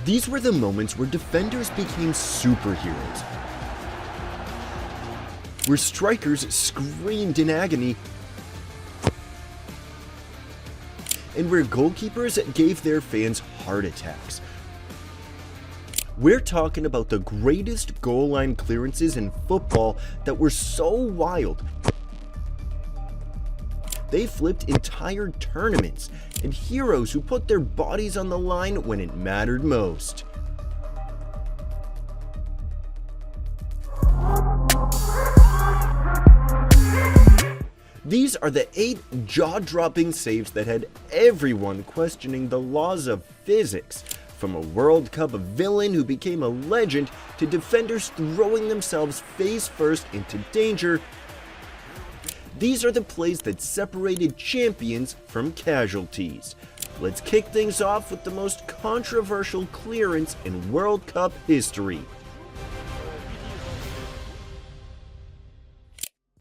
These were the moments where defenders became superheroes, where strikers screamed in agony, and where goalkeepers gave their fans heart attacks. We're talking about the greatest goal line clearances in football that were so wild they flipped entire tournaments, and heroes who put their bodies on the line when it mattered most. These are the 8 jaw-dropping saves that had everyone questioning the laws of physics, from a World Cup villain who became a legend to defenders throwing themselves face first into danger. These are the plays that separated champions from casualties. Let's kick things off with the most controversial clearance in World Cup history.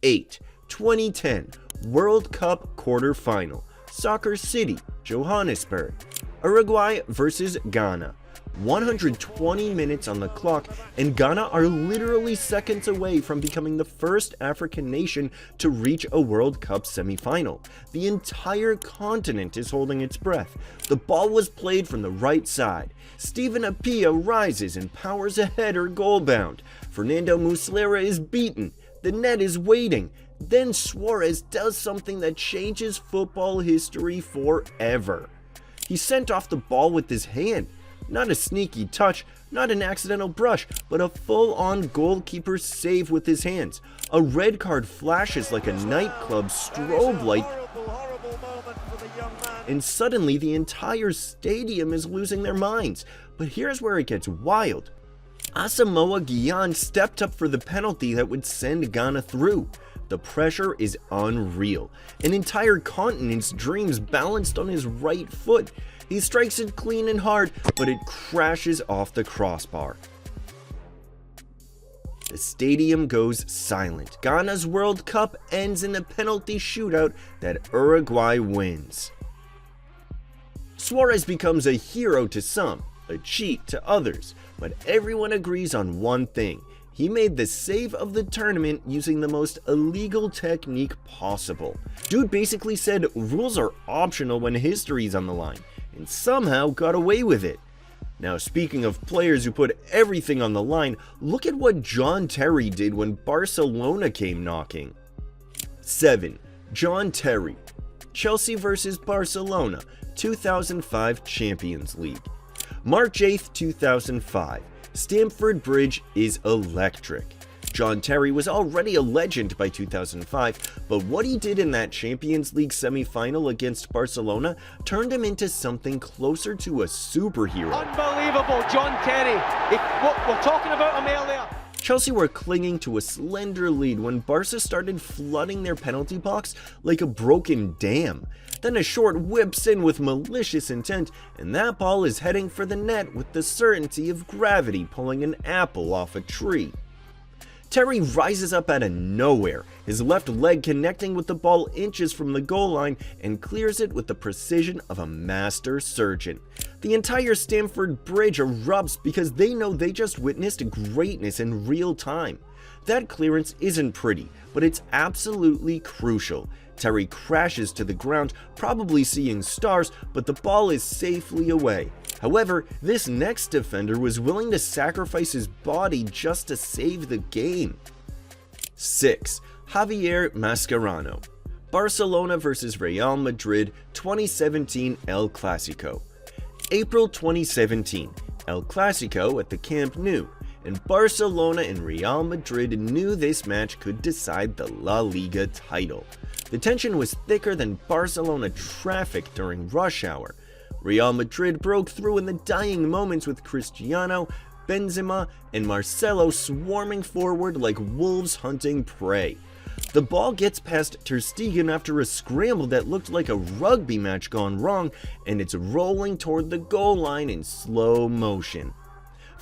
8. 2010 World Cup Quarterfinal. Soccer City, Johannesburg. Uruguay vs Ghana. 120 minutes on the clock, and Ghana are literally seconds away from becoming the first African nation to reach a World Cup semi-final. The entire continent is holding its breath. The ball was played from the right side. Stephen Appiah rises and powers a header goal-bound. Fernando Muslera is beaten. The net is waiting. Then Suarez does something that changes football history forever. He sent off the ball with his hand. Not a sneaky touch, not an accidental brush, but a full-on goalkeeper save with his hands. A red card flashes like a nightclub strobe light, and suddenly the entire stadium is losing their minds. But here's where it gets wild. Asamoah Gyan stepped up for the penalty that would send Ghana through. The pressure is unreal. An entire continent's dreams balanced on his right foot. He strikes it clean and hard, but it crashes off the crossbar. The stadium goes silent. Ghana's World Cup ends in a penalty shootout that Uruguay wins. Suarez becomes a hero to some, a cheat to others, but everyone agrees on one thing. He made the save of the tournament using the most illegal technique possible. Dude basically said rules are optional when history's on the line, and somehow got away with it. Now, speaking of players who put everything on the line, look at what John Terry did when Barcelona came knocking. 7. John Terry. Chelsea vs Barcelona, 2005 Champions League. March 8th, 2005. Stamford Bridge is electric. John Terry was already a legend by 2005, but what he did in that Champions League semi-final against Barcelona turned him into something closer to a superhero. Unbelievable, John Terry. We're talking about him earlier. Chelsea were clinging to a slender lead when Barca started flooding their penalty box like a broken dam. Then a short whips in with malicious intent, and that ball is heading for the net with the certainty of gravity pulling an apple off a tree. Terry rises up out of nowhere, his left leg connecting with the ball inches from the goal line, and clears it with the precision of a master surgeon. The entire Stamford Bridge erupts because they know they just witnessed greatness in real time. That clearance isn't pretty, but it's absolutely crucial. Terry crashes to the ground, probably seeing stars, but the ball is safely away. However, this next defender was willing to sacrifice his body just to save the game. 6. Javier Mascherano. Barcelona vs Real Madrid, 2017 El Clasico. April 2017, El Clasico at the Camp Nou, and Barcelona and Real Madrid knew this match could decide the La Liga title. The tension was thicker than Barcelona traffic during rush hour. Real Madrid broke through in the dying moments with Cristiano, Benzema, and Marcelo swarming forward like wolves hunting prey. The ball gets past Ter Stegen after a scramble that looked like a rugby match gone wrong, and it's rolling toward the goal line in slow motion.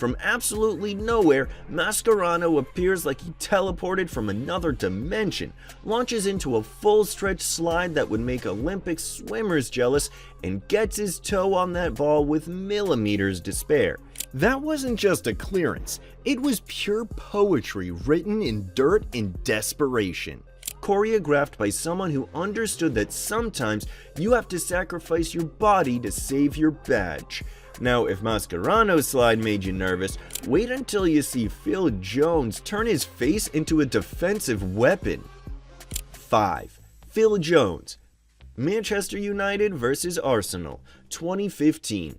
From absolutely nowhere, Mascherano appears like he teleported from another dimension, launches into a full-stretch slide that would make Olympic swimmers jealous, and gets his toe on that ball with millimeters to spare. That wasn't just a clearance, it was pure poetry written in dirt and desperation. Choreographed by someone who understood that sometimes you have to sacrifice your body to save your badge. Now, if Mascherano's slide made you nervous, wait until you see Phil Jones turn his face into a defensive weapon. 5. Phil Jones, Manchester United vs Arsenal, 2015.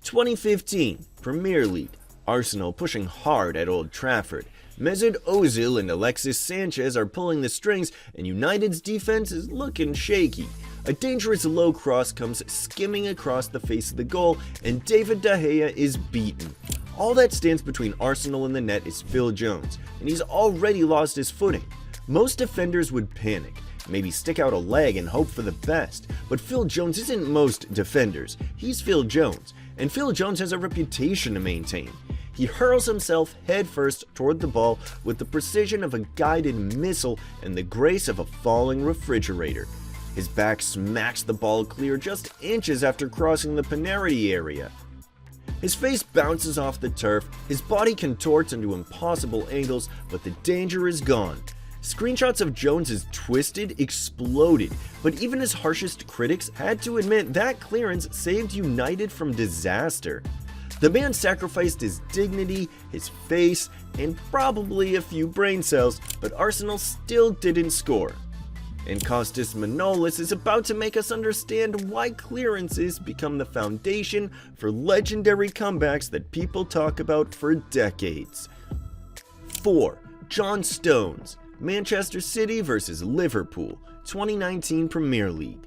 2015, Premier League. Arsenal pushing hard at Old Trafford. Mesut Ozil and Alexis Sanchez are pulling the strings, and United's defense is looking shaky. A dangerous low cross comes skimming across the face of the goal, and David De Gea is beaten. All that stands between Arsenal and the net is Phil Jones, and he's already lost his footing. Most defenders would panic, maybe stick out a leg and hope for the best, but Phil Jones isn't most defenders. He's Phil Jones, and Phil Jones has a reputation to maintain. He hurls himself headfirst toward the ball with the precision of a guided missile and the grace of a falling refrigerator. His back smacks the ball clear just inches after crossing the penalty area. His face bounces off the turf, his body contorts into impossible angles, but the danger is gone. Screenshots of Jones's twisted exploded, but even his harshest critics had to admit that clearance saved United from disaster. The man sacrificed his dignity, his face, and probably a few brain cells, but Arsenal still didn't score. And Kostas Manolis is about to make us understand why clearances become the foundation for legendary comebacks that people talk about for decades. 4. John Stones, Manchester City vs Liverpool, 2019 Premier League.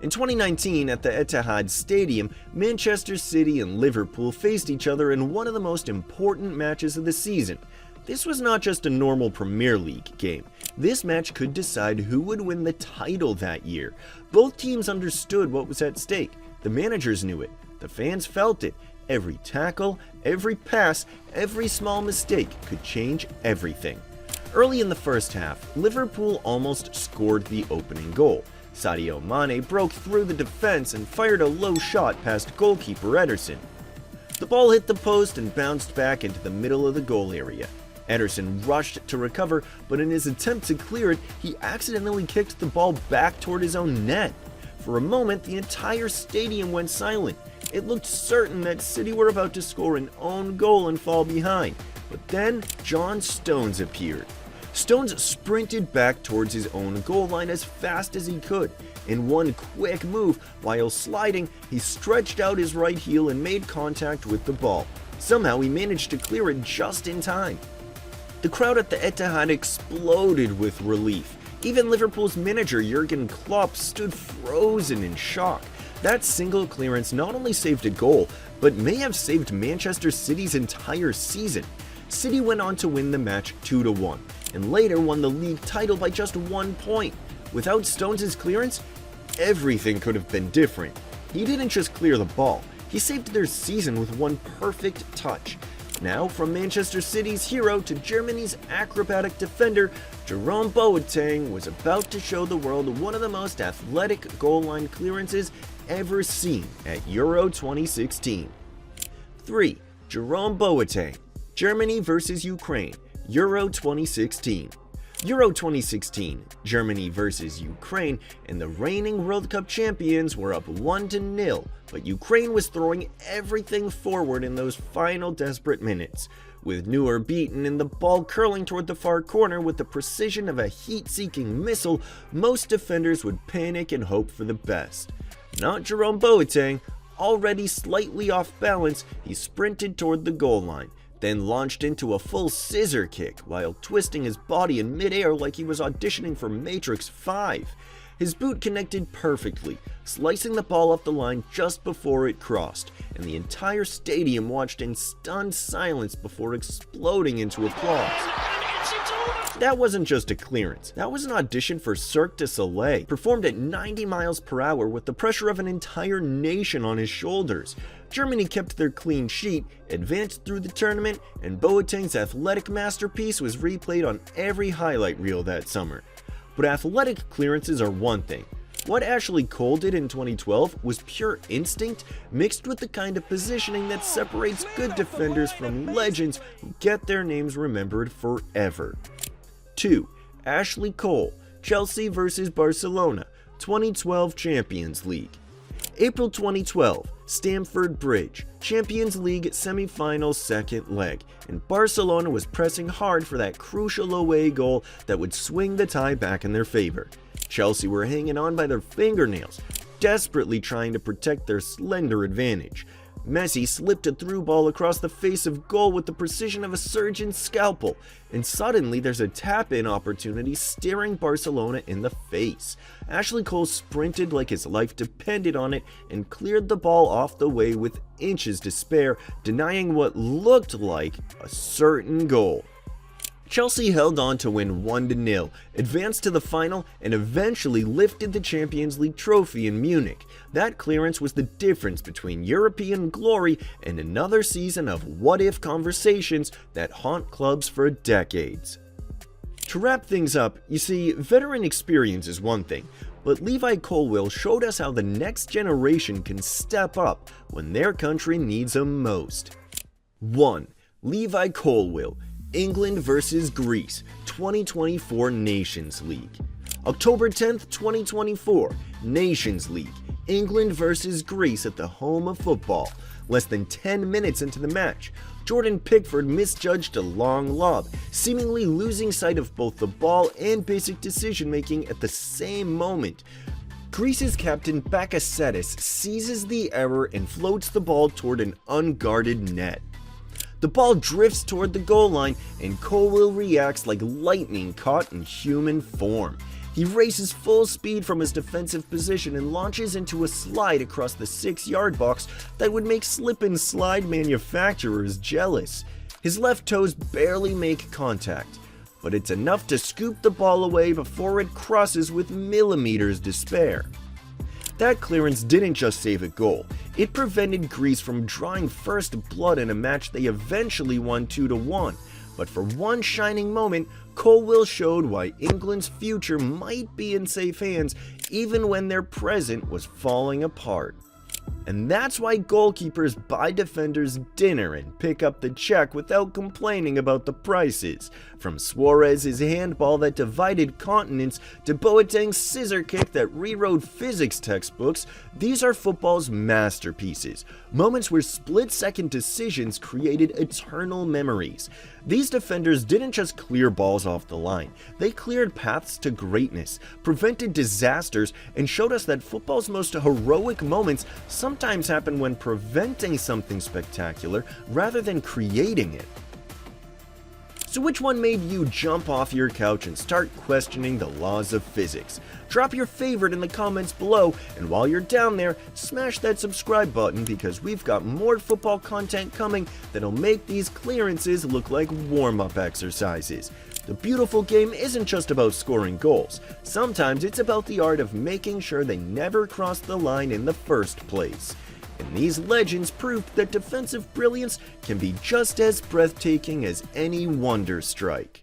In 2019, at the Etihad Stadium, Manchester City and Liverpool faced each other in one of the most important matches of the season. This was not just a normal Premier League game. This match could decide who would win the title that year. Both teams understood what was at stake. The managers knew it. The fans felt it. Every tackle, every pass, every small mistake could change everything. Early in the first half, Liverpool almost scored the opening goal. Sadio Mane broke through the defense and fired a low shot past goalkeeper Ederson. The ball hit the post and bounced back into the middle of the goal area. Ederson rushed to recover, but in his attempt to clear it, he accidentally kicked the ball back toward his own net. For a moment, the entire stadium went silent. It looked certain that City were about to score an own goal and fall behind. But then, John Stones appeared. Stones sprinted back towards his own goal line as fast as he could. In one quick move, while sliding, he stretched out his right heel and made contact with the ball. Somehow he managed to clear it just in time. The crowd at the Etihad exploded with relief. Even Liverpool's manager Jurgen Klopp stood frozen in shock. That single clearance not only saved a goal, but may have saved Manchester City's entire season. City went on to win the match 2-1, and later won the league title by just 1 point. Without Stones' clearance, everything could have been different. He didn't just clear the ball, he saved their season with one perfect touch. Now, from Manchester City's hero to Germany's acrobatic defender, Jerome Boateng was about to show the world one of the most athletic goal line clearances ever seen at Euro 2016. 3. Jerome Boateng, Germany vs Ukraine, Euro 2016. Euro 2016, Germany vs Ukraine, and the reigning World Cup champions were up 1-0, but Ukraine was throwing everything forward in those final desperate minutes. With Neuer beaten and the ball curling toward the far corner with the precision of a heat-seeking missile, most defenders would panic and hope for the best. Not Jerome Boateng. Already slightly off balance, he sprinted toward the goal line, then launched into a full scissor kick while twisting his body in midair like he was auditioning for Matrix 5. His boot connected perfectly, slicing the ball off the line just before it crossed, and the entire stadium watched in stunned silence before exploding into applause. That wasn't just a clearance, that was an audition for Cirque du Soleil, performed at 90 miles per hour with the pressure of an entire nation on his shoulders. Germany kept their clean sheet, advanced through the tournament, and Boateng's athletic masterpiece was replayed on every highlight reel that summer. But athletic clearances are one thing. What Ashley Cole did in 2012 was pure instinct mixed with the kind of positioning that separates good defenders from legends who get their names remembered forever. 2. Ashley Cole, Chelsea vs Barcelona, 2012 Champions League. April 2012, Stamford Bridge, Champions League semi-final second leg, and Barcelona was pressing hard for that crucial away goal that would swing the tie back in their favor. Chelsea were hanging on by their fingernails, desperately trying to protect their slender advantage. Messi slipped a through ball across the face of goal with the precision of a surgeon's scalpel, and suddenly there's a tap-in opportunity staring Barcelona in the face. Ashley Cole sprinted like his life depended on it and cleared the ball off the way with inches to spare, denying what looked like a certain goal. Chelsea held on to win 1-0, advanced to the final, and eventually lifted the Champions League trophy in Munich. That clearance was the difference between European glory and another season of what-if conversations that haunt clubs for decades. To wrap things up, you see, veteran experience is one thing, but Levi Colwill showed us how the next generation can step up when their country needs them most. 1. Levi Colwill, England vs Greece, 2024 Nations League. October 10th, 2024, Nations League, England vs Greece at the home of football. Less than 10 minutes into the match, Jordan Pickford misjudged a long lob, seemingly losing sight of both the ball and basic decision-making at the same moment. Greece's captain Bakasetas seizes the error and floats the ball toward an unguarded net. The ball drifts toward the goal line, and Colwill reacts like lightning caught in human form. He races full speed from his defensive position and launches into a slide across the 6-yard box that would make slip-and-slide manufacturers jealous. His left toes barely make contact, but it's enough to scoop the ball away before it crosses with millimeters to spare. That clearance didn't just save a goal, it prevented Greece from drawing first blood in a match they eventually won 2-1. But for one shining moment, Colwill showed why England's future might be in safe hands even when their present was falling apart. And that's why goalkeepers buy defenders dinner and pick up the check without complaining about the prices. From Suarez's handball that divided continents to Boateng's scissor kick that rewrote physics textbooks, these are football's masterpieces. Moments where split-second decisions created eternal memories. These defenders didn't just clear balls off the line, they cleared paths to greatness, prevented disasters, and showed us that football's most heroic moments sometimes happen when preventing something spectacular rather than creating it. So which one made you jump off your couch and start questioning the laws of physics? Drop your favorite in the comments below, and while you're down there, smash that subscribe button because we've got more football content coming that'll make these clearances look like warm-up exercises. The beautiful game isn't just about scoring goals. Sometimes it's about the art of making sure they never cross the line in the first place. And these legends proved that defensive brilliance can be just as breathtaking as any wonder strike.